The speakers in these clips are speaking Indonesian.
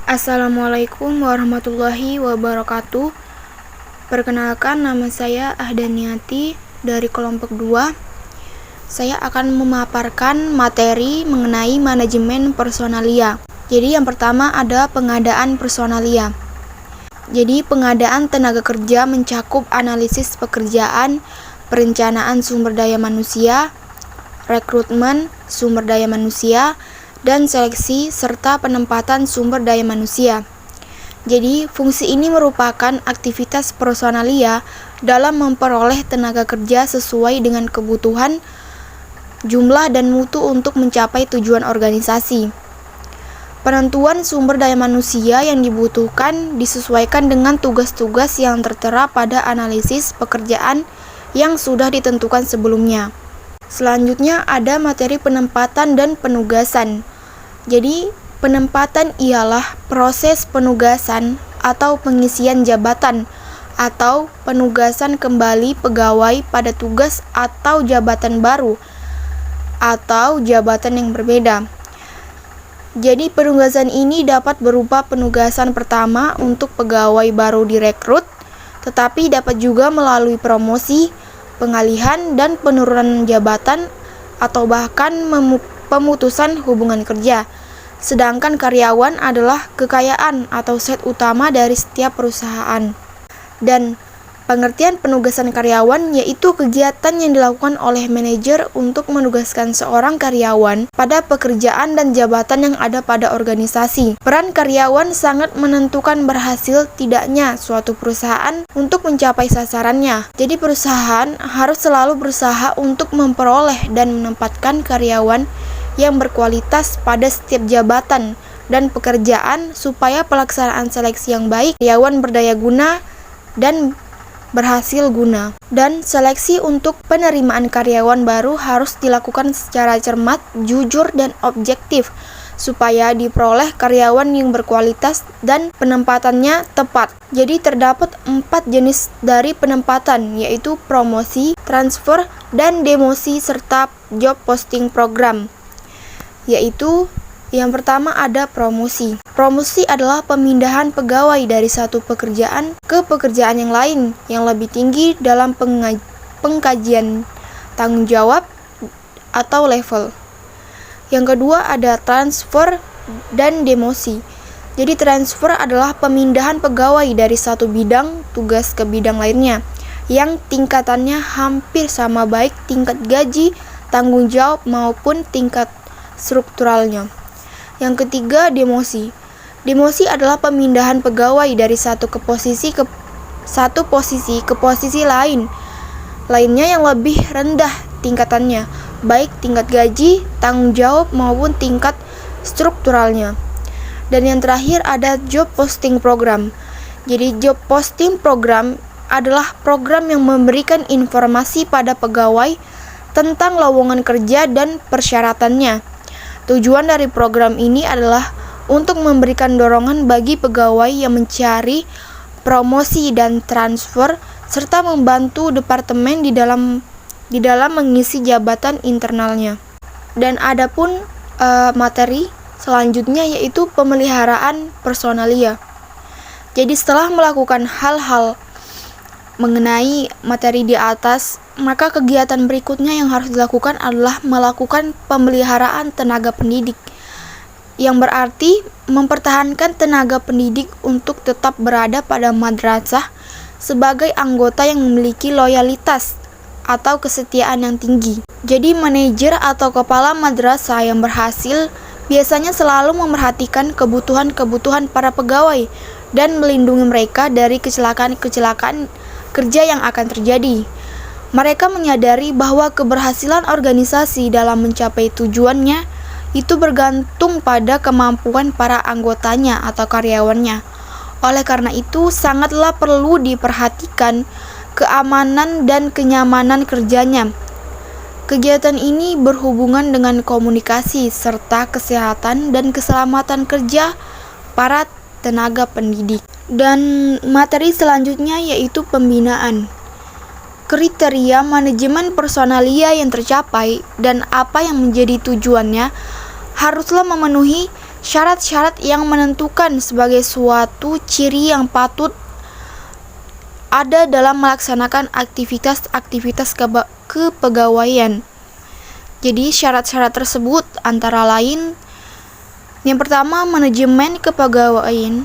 Assalamualaikum warahmatullahi wabarakatuh. Perkenalkan, nama saya Ahdaniati dari kelompok 2. Saya akan memaparkan materi mengenai manajemen personalia. Jadi yang pertama ada pengadaan personalia. Jadi pengadaan tenaga kerja mencakup analisis pekerjaan, perencanaan sumber daya manusia, rekrutmen sumber daya manusia, dan seleksi serta penempatan sumber daya manusia. Jadi, fungsi ini merupakan aktivitas personalia dalam memperoleh tenaga kerja sesuai dengan kebutuhan, jumlah, dan mutu untuk mencapai tujuan organisasi. Penentuan sumber daya manusia yang dibutuhkan disesuaikan dengan tugas-tugas yang tertera pada analisis pekerjaan yang sudah ditentukan sebelumnya. Selanjutnya ada materi penempatan dan penugasan. Jadi, penempatan ialah proses penugasan atau pengisian jabatan atau penugasan kembali pegawai pada tugas atau jabatan baru atau jabatan yang berbeda. Jadi, penugasan ini dapat berupa penugasan pertama untuk pegawai baru direkrut, tetapi dapat juga melalui promosi, pengalihan, dan penurunan jabatan atau bahkan pemutusan hubungan kerja. Sedangkan karyawan adalah kekayaan atau aset utama dari setiap perusahaan. Dan pengertian penugasan karyawan yaitu kegiatan yang dilakukan oleh manajer untuk menugaskan seorang karyawan pada pekerjaan dan jabatan yang ada pada organisasi. Peran karyawan sangat menentukan berhasil tidaknya suatu perusahaan untuk mencapai sasarannya. Jadi perusahaan harus selalu berusaha untuk memperoleh dan menempatkan karyawan yang berkualitas pada setiap jabatan dan pekerjaan supaya pelaksanaan seleksi yang baik, karyawan berdaya guna dan berhasil guna. Dan seleksi untuk penerimaan karyawan baru harus dilakukan secara cermat, jujur, dan objektif supaya diperoleh karyawan yang berkualitas dan penempatannya tepat. Jadi terdapat 4 jenis dari penempatan, yaitu promosi, transfer, dan demosi serta job posting program. Yaitu yang pertama ada promosi. Promosi adalah pemindahan pegawai dari satu pekerjaan ke pekerjaan yang lain yang lebih tinggi dalam pengkajian tanggung jawab atau level. Yang kedua ada transfer dan demosi. Jadi transfer adalah pemindahan pegawai dari satu bidang tugas ke bidang lainnya yang tingkatannya hampir sama, baik tingkat gaji, tanggung jawab maupun tingkat strukturalnya. Yang ketiga, demosi. Demosi adalah pemindahan pegawai dari satu posisi ke posisi lainnya yang lebih rendah tingkatannya, baik tingkat gaji, tanggung jawab maupun tingkat strukturalnya. Dan yang terakhir ada job posting program. Jadi job posting program adalah program yang memberikan informasi pada pegawai tentang lowongan kerja dan persyaratannya. Tujuan dari program ini adalah untuk memberikan dorongan bagi pegawai yang mencari promosi dan transfer serta membantu departemen di dalam mengisi jabatan internalnya. Dan adapun materi selanjutnya yaitu pemeliharaan personalia. Jadi setelah melakukan hal-hal mengenai materi di atas, maka kegiatan berikutnya yang harus dilakukan adalah melakukan pemeliharaan tenaga pendidik, yang berarti mempertahankan tenaga pendidik untuk tetap berada pada madrasah sebagai anggota yang memiliki loyalitas atau kesetiaan yang tinggi. Jadi manajer atau kepala madrasah yang berhasil biasanya selalu memerhatikan kebutuhan-kebutuhan para pegawai dan melindungi mereka dari kecelakaan-kecelakaan kerja yang akan terjadi. Mereka menyadari bahwa keberhasilan organisasi dalam mencapai tujuannya itu bergantung pada kemampuan para anggotanya atau karyawannya. Oleh karena itu, sangatlah perlu diperhatikan keamanan dan kenyamanan kerjanya. Kegiatan ini berhubungan dengan komunikasi serta kesehatan dan keselamatan kerja para tenaga pendidik. Dan materi selanjutnya yaitu pembinaan. Kriteria manajemen personalia yang tercapai dan apa yang menjadi tujuannya haruslah memenuhi Syarat-syarat yang menentukan sebagai suatu ciri yang patut ada dalam melaksanakan aktivitas-aktivitas kepegawaian. Jadi syarat-syarat tersebut antara lain, yang pertama, manajemen kepegawaian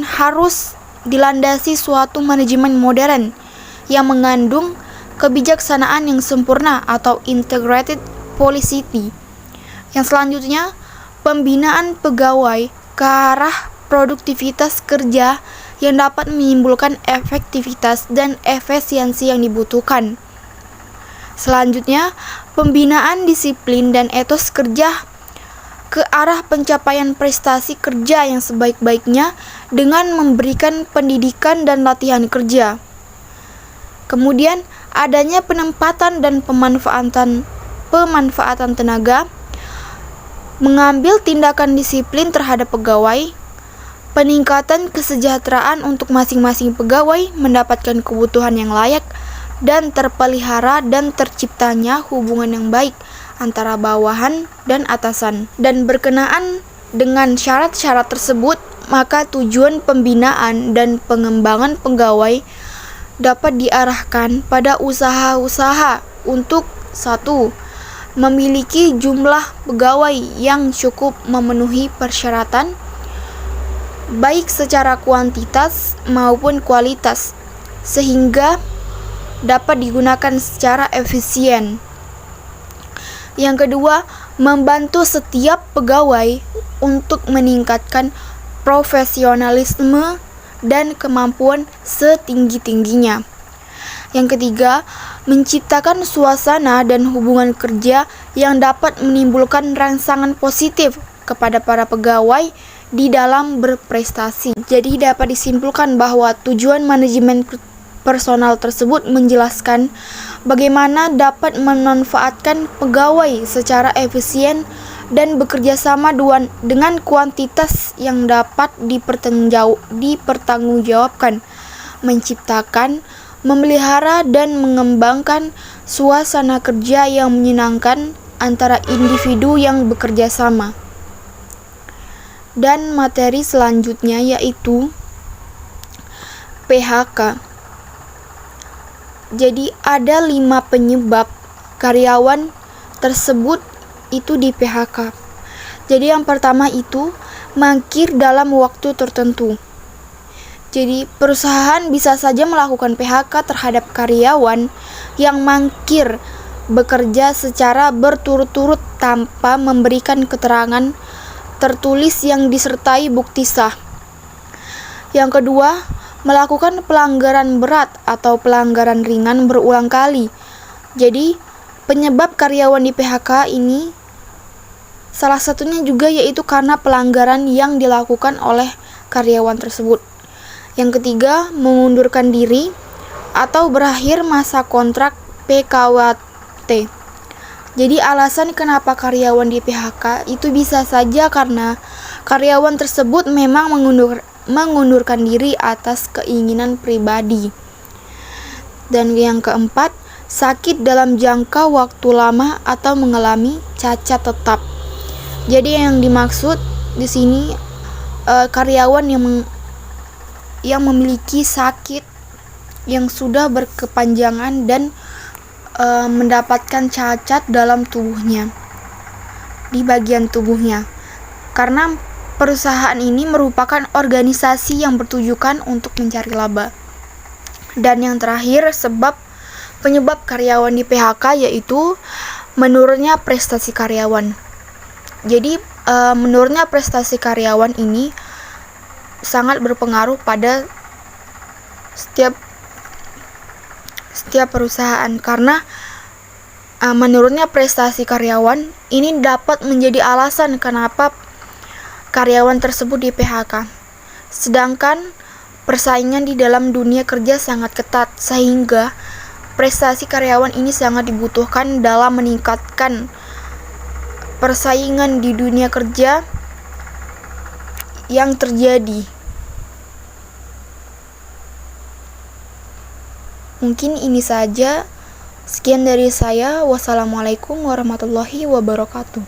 harus dilandasi suatu manajemen modern yang mengandung kebijaksanaan yang sempurna atau integrated policy. Yang selanjutnya, pembinaan pegawai ke arah produktivitas kerja yang dapat menimbulkan efektivitas dan efisiensi yang dibutuhkan. Selanjutnya, pembinaan disiplin dan etos kerja ke arah pencapaian prestasi kerja yang sebaik-baiknya dengan memberikan pendidikan dan latihan kerja. Kemudian, adanya penempatan dan pemanfaatan tenaga, mengambil tindakan disiplin terhadap pegawai, peningkatan kesejahteraan untuk masing-masing pegawai mendapatkan kebutuhan yang layak dan terpelihara dan terciptanya hubungan yang baik antara bawahan dan atasan. Dan berkenaan dengan syarat-syarat tersebut, maka tujuan pembinaan dan pengembangan pegawai dapat diarahkan pada usaha-usaha untuk 1. Memiliki jumlah pegawai yang cukup memenuhi persyaratan baik secara kuantitas maupun kualitas sehingga dapat digunakan secara efisien. Yang kedua, membantu setiap pegawai untuk meningkatkan profesionalisme dan kemampuan setinggi-tingginya. Yang ketiga, menciptakan suasana dan hubungan kerja yang dapat menimbulkan rangsangan positif kepada para pegawai di dalam berprestasi. Jadi dapat disimpulkan bahwa tujuan manajemen personal tersebut menjelaskan bagaimana dapat memanfaatkan pegawai secara efisien dan bekerja sama dengan kuantitas yang dapat dipertanggungjawabkan, menciptakan, memelihara dan mengembangkan suasana kerja yang menyenangkan antara individu yang bekerja sama. Dan materi selanjutnya yaitu PHK. Jadi ada 5 penyebab karyawan tersebut itu di PHK. Jadi yang pertama itu mangkir dalam waktu tertentu. Jadi perusahaan bisa saja melakukan PHK terhadap karyawan yang mangkir bekerja secara berturut-turut tanpa memberikan keterangan tertulis yang disertai bukti sah. Yang kedua, melakukan pelanggaran berat atau pelanggaran ringan berulang kali. Jadi, penyebab karyawan di PHK ini salah satunya juga yaitu karena pelanggaran yang dilakukan oleh karyawan tersebut. Yang ketiga, mengundurkan diri atau berakhir masa kontrak PKWT. Jadi alasan kenapa karyawan di PHK itu bisa saja karena karyawan tersebut memang mengundurkan diri atas keinginan pribadi. Dan yang keempat, sakit dalam jangka waktu lama atau mengalami cacat tetap. Jadi yang dimaksud di sini karyawan yang memiliki sakit yang sudah berkepanjangan dan mendapatkan cacat dalam tubuhnya, di bagian tubuhnya, karena perusahaan ini merupakan organisasi yang bertujuan untuk mencari laba. Dan yang terakhir, penyebab karyawan di PHK yaitu menurunnya prestasi karyawan. Jadi menurunnya prestasi karyawan ini sangat berpengaruh pada setiap perusahaan, karena menurunnya prestasi karyawan ini dapat menjadi alasan kenapa karyawan tersebut di PHK. Sedangkan persaingan di dalam dunia kerja sangat ketat sehingga prestasi karyawan ini sangat dibutuhkan dalam meningkatkan persaingan di dunia kerja yang terjadi. Mungkin ini saja. Sekian dari saya. Wassalamualaikum warahmatullahi wabarakatuh.